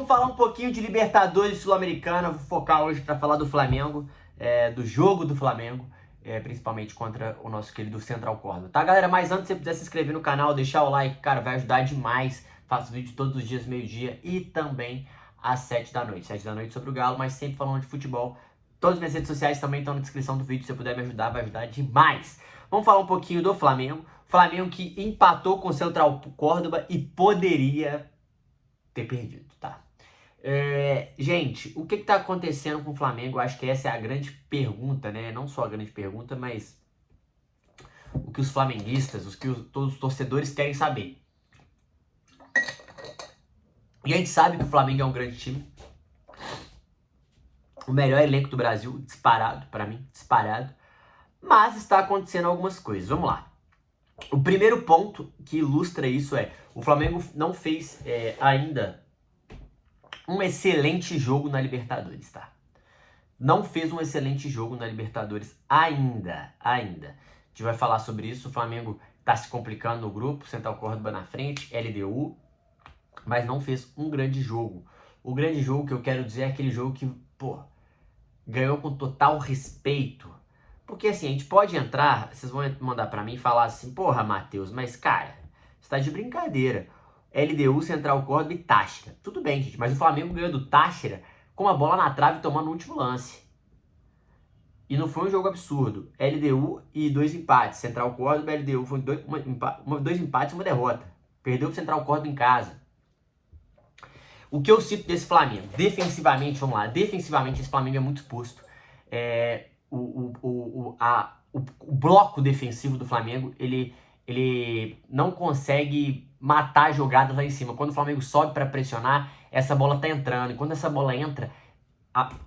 falar um pouquinho de Libertadores Sul-Americana. Vou focar hoje para falar do Flamengo, do jogo do Flamengo, principalmente contra o nosso querido Central Córdoba. Tá, galera? Mas antes, se você puder se inscrever no canal, deixar o like, cara, vai ajudar demais. Faço vídeo todos os dias, meio-dia e também às 7 da noite. 7 da noite sobre o Galo, mas sempre falando de futebol. Todas as minhas redes sociais também estão na descrição do vídeo. Se você puder me ajudar, vai ajudar demais. Vamos falar um pouquinho do Flamengo. Flamengo que empatou com o Central Córdoba e poderia ter perdido, tá? Gente, o que tá acontecendo com o Flamengo? Eu acho que essa é a grande pergunta, né? Não só a grande pergunta, mas o que os flamenguistas, todos os torcedores querem saber. E a gente sabe que o Flamengo é um grande time. O melhor elenco do Brasil, disparado, pra mim, disparado. Mas está acontecendo algumas coisas. Vamos lá. O primeiro ponto que ilustra isso é: o Flamengo não fez ainda um excelente jogo na Libertadores, tá? Não fez um excelente jogo na Libertadores ainda. A gente vai falar sobre isso. O Flamengo tá se complicando no grupo, Central Córdoba na frente, LDU, mas não fez um grande jogo. O grande jogo que eu quero dizer é aquele jogo que, pô, ganhou com total respeito. Porque assim, a gente pode entrar, vocês vão mandar pra mim e falar assim: porra, Matheus, mas cara, você tá de brincadeira. LDU, Central Córdoba e Táchira. Tudo bem, gente, mas o Flamengo ganhou do Táchira com a bola na trave tomando no último lance. E não foi um jogo absurdo. LDU e 2 empates. Central Córdoba e LDU foi 2 empates e uma derrota. Perdeu pro Central Córdoba em casa. O que eu cito desse Flamengo? Defensivamente, vamos lá. Defensivamente, esse Flamengo é muito exposto. O bloco defensivo do Flamengo, ele não consegue matar jogadas lá em cima. Quando o Flamengo sobe para pressionar, essa bola tá entrando. E quando essa bola entra,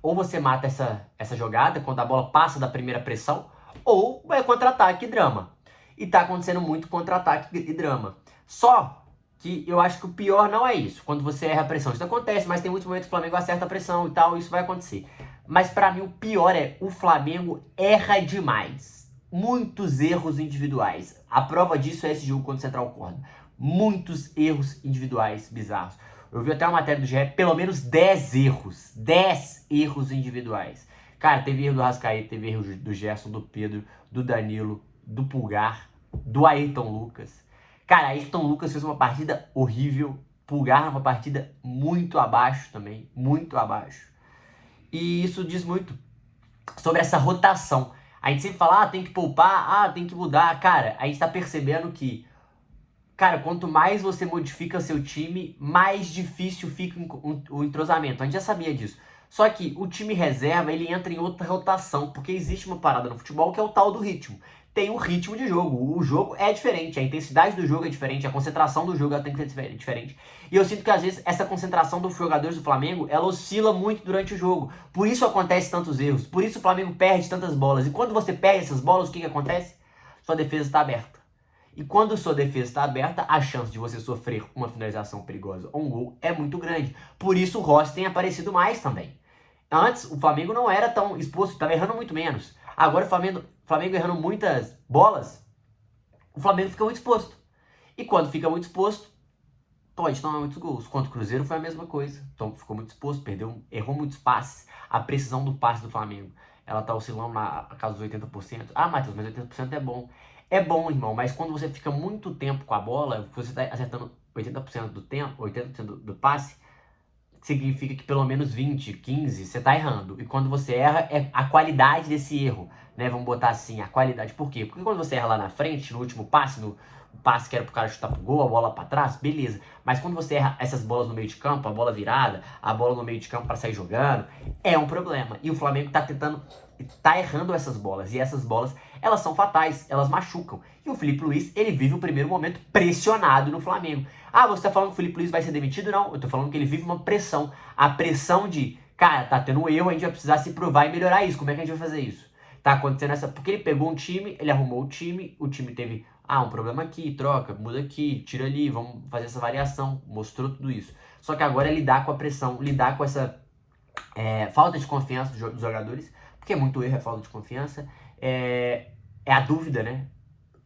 ou você mata essa jogada, quando a bola passa da primeira pressão, ou é contra-ataque e drama. E tá acontecendo muito contra-ataque e drama. Só que eu acho que o pior não é isso, quando você erra a pressão. Isso acontece, mas tem muitos momentos que o Flamengo acerta a pressão e tal, isso vai acontecer. Mas pra mim o pior é o Flamengo erra demais. Muitos erros individuais. A prova disso é esse jogo contra o Central Córdoba. Muitos erros individuais bizarros. Eu vi até uma matéria do GE, pelo menos 10 erros. 10 erros individuais. Cara, teve erro do Arrascaeta, teve erro do Gerson, do Pedro, do Danilo, do Pulgar, do Ayrton Lucas. Cara, Ayrton Lucas fez uma partida horrível. Pulgar uma partida muito abaixo também. Muito abaixo. E isso diz muito sobre essa rotação. A gente sempre fala, tem que poupar, tem que mudar. Cara, a gente tá percebendo que, cara, quanto mais você modifica seu time, mais difícil fica o entrosamento. A gente já sabia disso. Só que o time reserva, ele entra em outra rotação, porque existe uma parada no futebol que é o tal do ritmo. Tem um ritmo de jogo. O jogo é diferente, a intensidade do jogo é diferente, a concentração do jogo ela tem que ser diferente. E eu sinto que às vezes essa concentração dos jogadores do Flamengo, ela oscila muito durante o jogo. Por isso acontece tantos erros, por isso o Flamengo perde tantas bolas. E quando você perde essas bolas, o que acontece? Sua defesa está aberta. E quando sua defesa está aberta, a chance de você sofrer uma finalização perigosa ou um gol é muito grande. Por isso o Rossi tem aparecido mais também. Antes, o Flamengo não era tão exposto, estava errando muito menos. Agora o Flamengo errando muitas bolas, o Flamengo fica muito exposto. E quando fica muito exposto, pode tomar muitos gols. Contra o Cruzeiro foi a mesma coisa. Então ficou muito exposto, errou muitos passes. A precisão do passe do Flamengo, ela tá oscilando na casa dos 80%. Ah, Matheus, mas 80% é bom. É bom, irmão, mas quando você fica muito tempo com a bola, você tá acertando 80% do tempo, 80% do passe, significa que pelo menos 20, 15, você tá errando. E quando você erra, é a qualidade desse erro, né? Vamos botar assim, a qualidade. Por quê? Porque quando você erra lá na frente, no último passe, no passe que era pro cara chutar pro gol, a bola pra trás, beleza. Mas quando você erra essas bolas no meio de campo, a bola virada, a bola no meio de campo pra sair jogando, é um problema. E o Flamengo tá errando essas bolas. E essas bolas, elas são fatais, elas machucam. E o Felipe Luiz, ele vive o primeiro momento pressionado no Flamengo. Ah, você tá falando que o Felipe Luiz vai ser demitido? Não, eu tô falando que ele vive uma pressão. A pressão de, cara, tá tendo um erro, a gente vai precisar se provar e melhorar isso. Como é que a gente vai fazer isso? Tá acontecendo essa... Porque ele pegou um time, ele arrumou o time teve, um problema aqui, troca, muda aqui, tira ali, vamos fazer essa variação. Mostrou tudo isso. Só que agora é lidar com a pressão, lidar com essa falta de confiança dos jogadores, porque muito erro é falta de confiança, é a dúvida, né?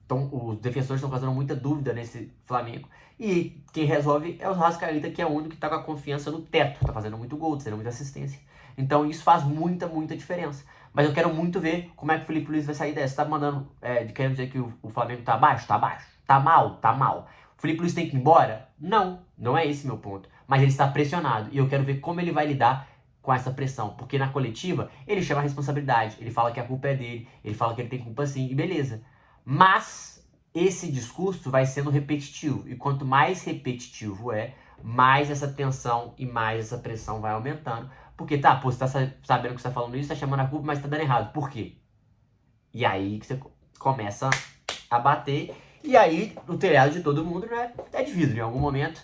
Então, os defensores estão causando muita dúvida nesse Flamengo. E quem resolve é o Rascaeta, que é o único que está com a confiança no teto. Está fazendo muito gol, está fazendo muita assistência. Então, isso faz muita, muita diferença. Mas eu quero muito ver como é que o Felipe Luiz vai sair dessa. Você tá mandando, querendo dizer que o Flamengo tá abaixo? Tá abaixo. Tá mal? Tá mal. O Felipe Luiz tem que ir embora? Não, não é esse meu ponto. Mas ele está pressionado. E eu quero ver como ele vai lidar com essa pressão. Porque na coletiva, ele chama a responsabilidade. Ele fala que a culpa é dele. Ele fala que ele tem culpa sim. E beleza. Mas esse discurso vai sendo repetitivo. E quanto mais repetitivo mais essa tensão e mais essa pressão vai aumentando. Porque tá, pô, você tá sabendo que você tá falando isso, tá chamando a culpa, mas tá dando errado. Por quê? E aí que você começa a bater. E aí o telhado de todo mundo, né, é de vidro. Em algum momento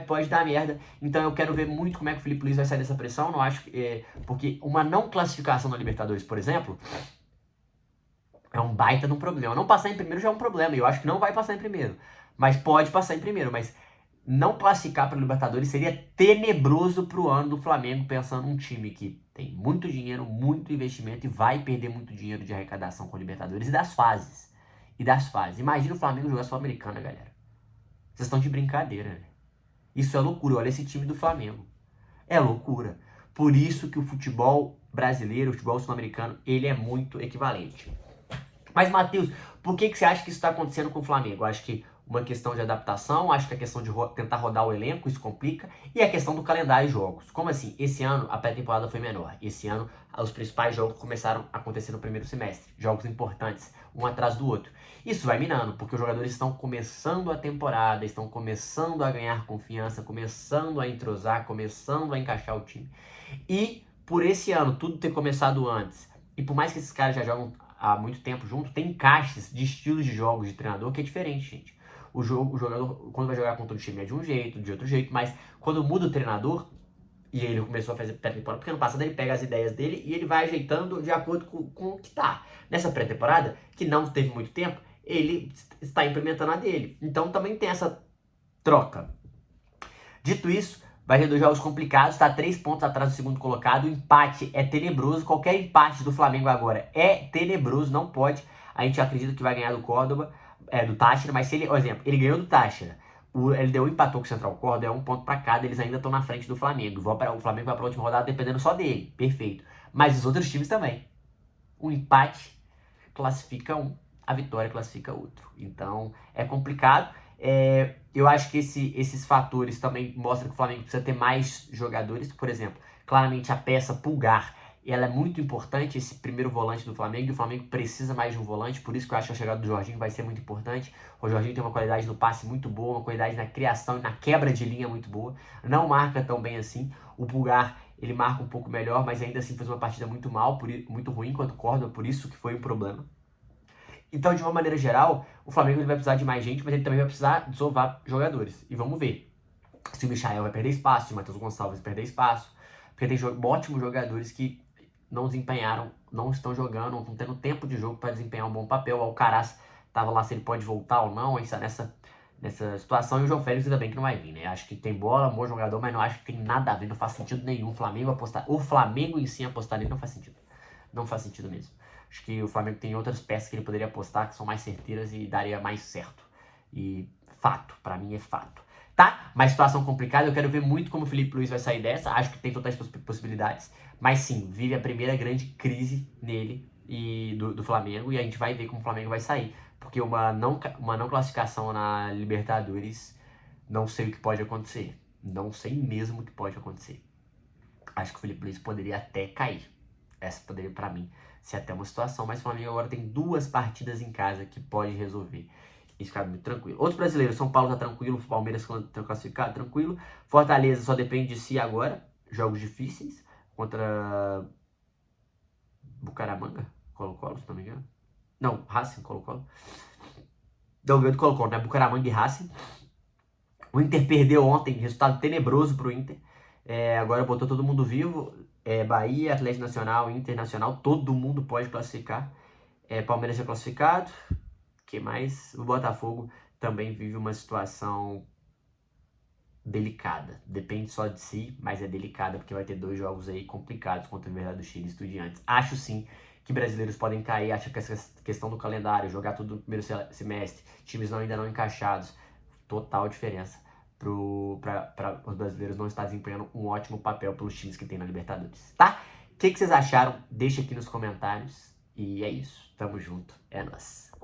pode dar merda. Então eu quero ver muito como é que o Felipe Luiz vai sair dessa pressão. Não acho que. Porque uma não classificação na Libertadores, por exemplo, é um baita de um problema. Não passar em primeiro já é um problema. E eu acho que não vai passar em primeiro. Mas pode passar em primeiro. Mas não classificar para Libertadores seria tenebroso pro ano do Flamengo, pensando num time que tem muito dinheiro, muito investimento e vai perder muito dinheiro de arrecadação com a Libertadores e das fases. Imagina o Flamengo jogar Sul-Americana, galera. Vocês estão de brincadeira, né? Isso é loucura. Olha esse time do Flamengo. É loucura. Por isso que o futebol brasileiro, o futebol sul-americano, ele é muito equivalente. Mas, Matheus, por que você acha que isso está acontecendo com o Flamengo? Eu acho que uma questão de adaptação, acho que a questão de tentar rodar o elenco, isso complica, e a questão do calendário de jogos. Como assim? Esse ano a pré-temporada foi menor. Esse ano os principais jogos começaram a acontecer no primeiro semestre. Jogos importantes, um atrás do outro. Isso vai minando, porque os jogadores estão começando a temporada, estão começando a ganhar confiança, começando a entrosar, começando a encaixar o time. E por esse ano tudo ter começado antes, e por mais que esses caras já jogam há muito tempo junto, tem encaixes de estilos de jogos de treinador que é diferente, gente. O jogador, quando vai jogar contra o time é de um jeito, de outro jeito, mas quando muda o treinador, e ele começou a fazer pré-temporada, porque ano passado ele pega as ideias dele e ele vai ajeitando de acordo com o que tá. Nessa pré-temporada, que não teve muito tempo, ele está implementando a dele. Então também tem essa troca. Dito isso, vai ter 2 jogos complicados, tá 3 pontos atrás do segundo colocado, o empate é tenebroso, qualquer empate do Flamengo agora é tenebroso, não pode. A gente acredita que vai ganhar do Córdoba, do Táchira, mas se ele, por exemplo, ele ganhou do Táchira, o LDU empatou com o Central Córdoba, é 1 ponto pra cada, eles ainda estão na frente do Flamengo. O Flamengo vai pra última rodada dependendo só dele, perfeito. Mas os outros times também. O empate classifica um, a vitória classifica outro. Então é complicado. Eu acho que esses fatores também mostram que o Flamengo precisa ter mais jogadores. Por exemplo, claramente a peça Pulgar, ela é muito importante, esse primeiro volante do Flamengo, e o Flamengo precisa mais de um volante, por isso que eu acho que a chegada do Jorginho vai ser muito importante. O Jorginho tem uma qualidade no passe muito boa, uma qualidade na criação e na quebra de linha muito boa, não marca tão bem assim. O Pulgar, ele marca um pouco melhor, mas ainda assim fez uma partida muito mal, muito ruim contra o Córdoba, por isso que foi um problema. Então, de uma maneira geral, o Flamengo ele vai precisar de mais gente, mas ele também vai precisar desovar jogadores. E vamos ver se o Michael vai perder espaço, se o Matheus Gonçalves vai perder espaço. Porque tem ótimos jogadores que não desempenharam, não estão jogando, não estão tendo tempo de jogo para desempenhar um bom papel. O Alcaraz estava lá se ele pode voltar ou não, aí está nessa situação. E o João Félix ainda bem que não vai vir, né? Acho que tem bola, bom jogador, mas não acho que tem nada a ver, não faz sentido nenhum. O Flamengo em si apostar nele não faz sentido. Não faz sentido mesmo. Acho que o Flamengo tem outras peças que ele poderia apostar que são mais certeiras e daria mais certo. E fato, pra mim é fato. Tá? Mas situação complicada, eu quero ver muito como o Felipe Luiz vai sair dessa. Acho que tem totais possibilidades. Mas sim, vive a primeira grande crise nele e do Flamengo. E a gente vai ver como o Flamengo vai sair. Porque uma não classificação na Libertadores, não sei o que pode acontecer. Não sei mesmo o que pode acontecer. Acho que o Felipe Luiz poderia até cair. Essa poderia, pra mim, ser até uma situação. Mas o Flamengo agora tem 2 partidas em casa que pode resolver. Isso fica muito tranquilo. Outros brasileiros, São Paulo tá tranquilo, o Palmeiras tá classificado, tranquilo. Fortaleza só depende de si agora. Jogos difíceis contra Bucaramanga, Colo-Colo, se não me engano. Não, Racing, Colo-Colo. Não, ganhou do Colo-Colo, né? Bucaramanga e Racing. O Inter perdeu ontem, resultado tenebroso pro Inter. Agora botou todo mundo vivo. Bahia, Atlético Nacional, Internacional, todo mundo pode classificar. Palmeiras já classificado. Que mais? O Botafogo também vive uma situação delicada. Depende só de si, mas é delicada porque vai ter 2 jogos aí complicados contra o Universidade do Chile e Estudiantes. Acho sim que brasileiros podem cair, acha que essa questão do calendário, jogar tudo no primeiro semestre, times ainda não encaixados, total diferença para os brasileiros não estar desempenhando um ótimo papel pelos times que tem na Libertadores, tá? O que vocês acharam? Deixa aqui nos comentários. E é isso. Tamo junto. É nóis.